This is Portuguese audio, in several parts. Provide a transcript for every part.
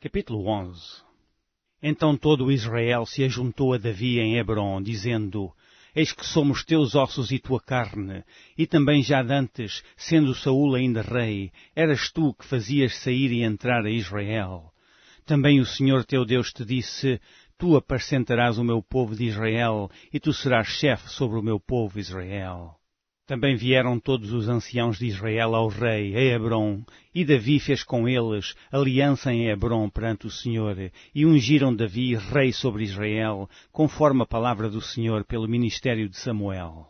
Capítulo 11. Então todo o Israel se ajuntou a Davi em Hebrom, dizendo: Eis que somos teus ossos e tua carne, e também já dantes, sendo Saul ainda rei, eras tu que fazias sair e entrar a Israel. Também o Senhor teu Deus te disse: Tu apacentarás o meu povo de Israel, e tu serás chefe sobre o meu povo Israel. Também vieram todos os anciãos de Israel ao rei, a Hebrom, e Davi fez com eles aliança em Hebrom perante o Senhor, e ungiram Davi rei sobre Israel, conforme a palavra do Senhor pelo ministério de Samuel.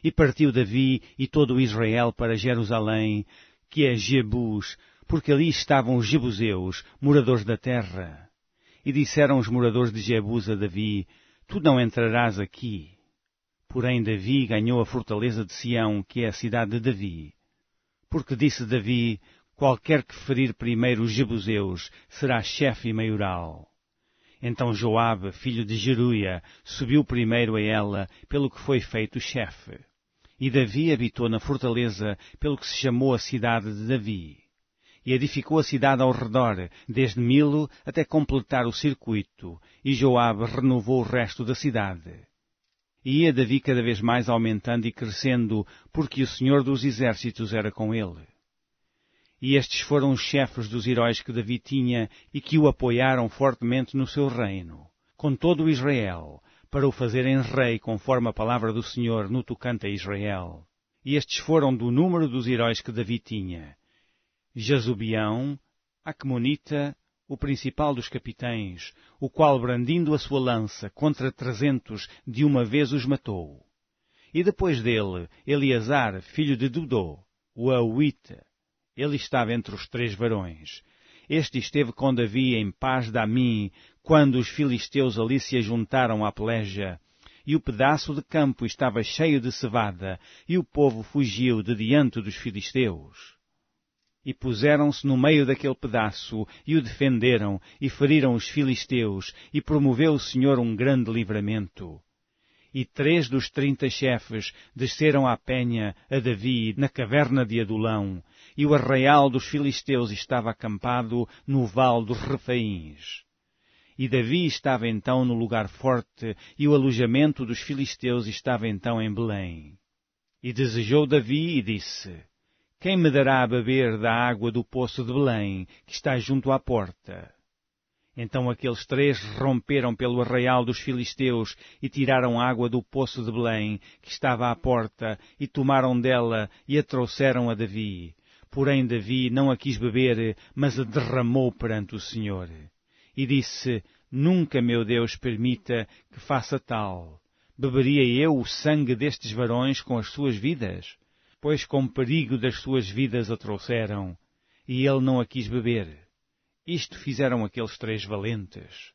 E partiu Davi e todo o Israel para Jerusalém, que é Jebus, porque ali estavam os jebuseus, moradores da terra. E disseram os moradores de Jebus a Davi: Tu não entrarás aqui. Porém Davi ganhou a fortaleza de Sião, que é a cidade de Davi. Porque disse Davi: Qualquer que ferir primeiro os jebuseus será chefe e maioral. Então Joabe, filho de Jeruia, subiu primeiro a ela, pelo que foi feito chefe. E Davi habitou na fortaleza, pelo que se chamou a cidade de Davi. E edificou a cidade ao redor, desde Milo até completar o circuito, e Joabe renovou o resto da cidade. E ia Davi cada vez mais aumentando e crescendo, porque o Senhor dos Exércitos era com ele. E estes foram os chefes dos heróis que Davi tinha e que o apoiaram fortemente no seu reino, com todo o Israel, para o fazerem rei conforme a palavra do Senhor no tocante a Israel. E estes foram do número dos heróis que Davi tinha: Jazobeão, Aquemonita, o principal dos capitães, o qual, brandindo a sua lança contra 300, de uma vez os matou. E depois dele, Eleazar, filho de Dodô, o Auita. Ele estava entre os 3 varões. Este esteve com Davi em paz de Amim, quando os filisteus ali se ajuntaram à peleja. E o pedaço de campo estava cheio de cevada, e o povo fugiu de diante dos filisteus. E puseram-se no meio daquele pedaço, e o defenderam, e feriram os filisteus, e promoveu o Senhor um grande livramento. E 3 dos 30 chefes desceram à penha a Davi na caverna de Adulão, e o arraial dos filisteus estava acampado no vale dos Refaíns. E Davi estava então no lugar forte, e o alojamento dos filisteus estava então em Belém. E desejou Davi e disse: Quem me dará a beber da água do poço de Belém, que está junto à porta? Então aqueles 3 romperam pelo arraial dos filisteus e tiraram água do poço de Belém, que estava à porta, e tomaram dela e a trouxeram a Davi. Porém Davi não a quis beber, mas a derramou perante o Senhor. E disse: Nunca, meu Deus, permita que faça tal. Beberia eu o sangue destes varões com as suas vidas? Pois com perigo das suas vidas a trouxeram, e ele não a quis beber. Isto fizeram aqueles 3 valentes.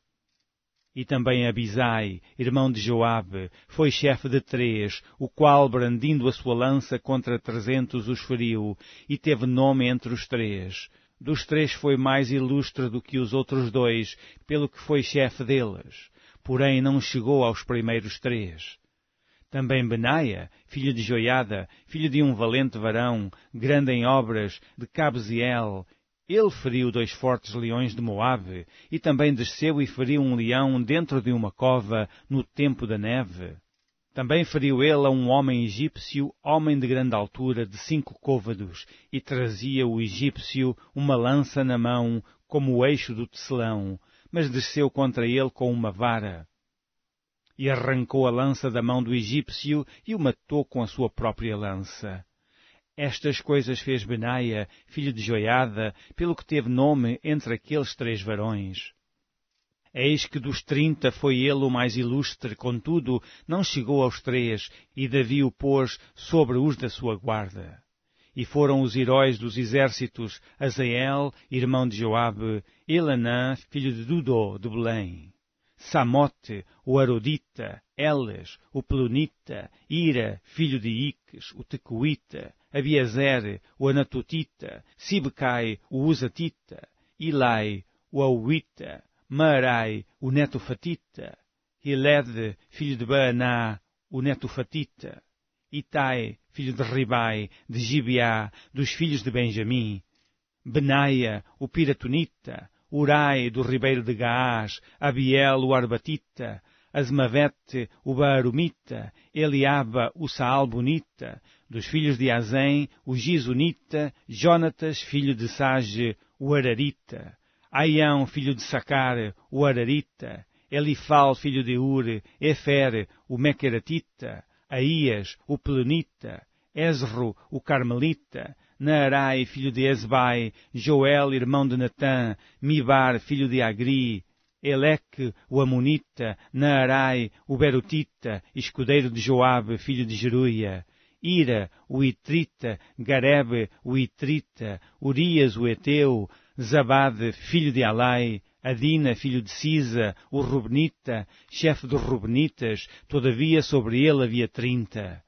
E também Abisai, irmão de Joabe, foi chefe de 3, o qual, brandindo a sua lança contra 300, os feriu, e teve nome entre os 3. Dos 3 foi mais ilustre do que os outros 2, pelo que foi chefe deles, porém não chegou aos primeiros 3. Também Benaia, filho de Joiada, filho de um valente varão, grande em obras, de Cabzeel, ele feriu 2 fortes leões de Moabe, e também desceu e feriu um leão dentro de uma cova, no tempo da neve. Também feriu ele a um homem egípcio, homem de grande altura, de 5 côvados, e trazia o egípcio uma lança na mão, como o eixo do tecelão, mas desceu contra ele com uma vara. E arrancou a lança da mão do egípcio e o matou com a sua própria lança. Estas coisas fez Benaia, filho de Joiada, pelo que teve nome entre aqueles 3 varões. Eis que dos 30 foi ele o mais ilustre, contudo, não chegou aos 3, e Davi o pôs sobre os da sua guarda. E foram os heróis dos exércitos, Azael, irmão de Joabe, Elanã, filho de Dodô, de Belém, Samote, o Arodita, Eles, o Pelonita, Ira, filho de Iques, o Tecoíta, Abiezer, o Anatotita, Sibecai, o Uzatita, Ilai, o Auita, Maarai, o Netofatita, Hiled, filho de Baaná, o Netofatita, Itai, filho de Ribai, de Gibeá, dos filhos de Benjamim, Benaia, o Piratonita, Urai, do ribeiro de Gaás, Abiel, o Arbatita, Azmavete, o Baarumita, Eliaba, o Saalbonita, dos filhos de Azem, o Gizonita, Jonatas, filho de Sage, o Ararita, Aião, filho de Sacar, o Ararita, Elifal, filho de Ur, Efer, o Mequeratita, Aías, o Pelonita, Ezro, o Carmelita, Naarai, filho de Ezbai, Joel, irmão de Natã, Mibar, filho de Agri, Eleque, o Amonita, Naarai, o Berutita, escudeiro de Joabe, filho de Jeruia, Ira, o Itrita, Garebe, o Itrita, Urias, o Eteu, Zabade, filho de Alai, Adina, filho de Sisa, o Rubnita, chefe dos Rubnitas, todavia sobre ele havia 30.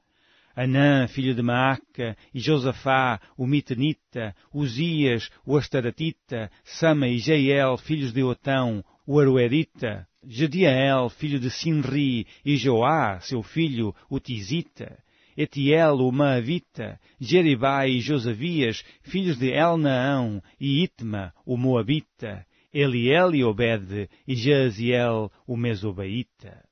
Anã, filho de Maaca, e Josafá, o Mitanita, Uzias, o Astaratita, Sama e Jeiel, filhos de Otão, o Aroerita, Jediael, filho de Sinri, e Joá, seu filho, o Tizita, Etiel, o Maavita, Jeribai e Josavias, filhos de Elnaão, e Itma, o Moabita, Eliel e Obed, e Jaziel, o Mesobaíta.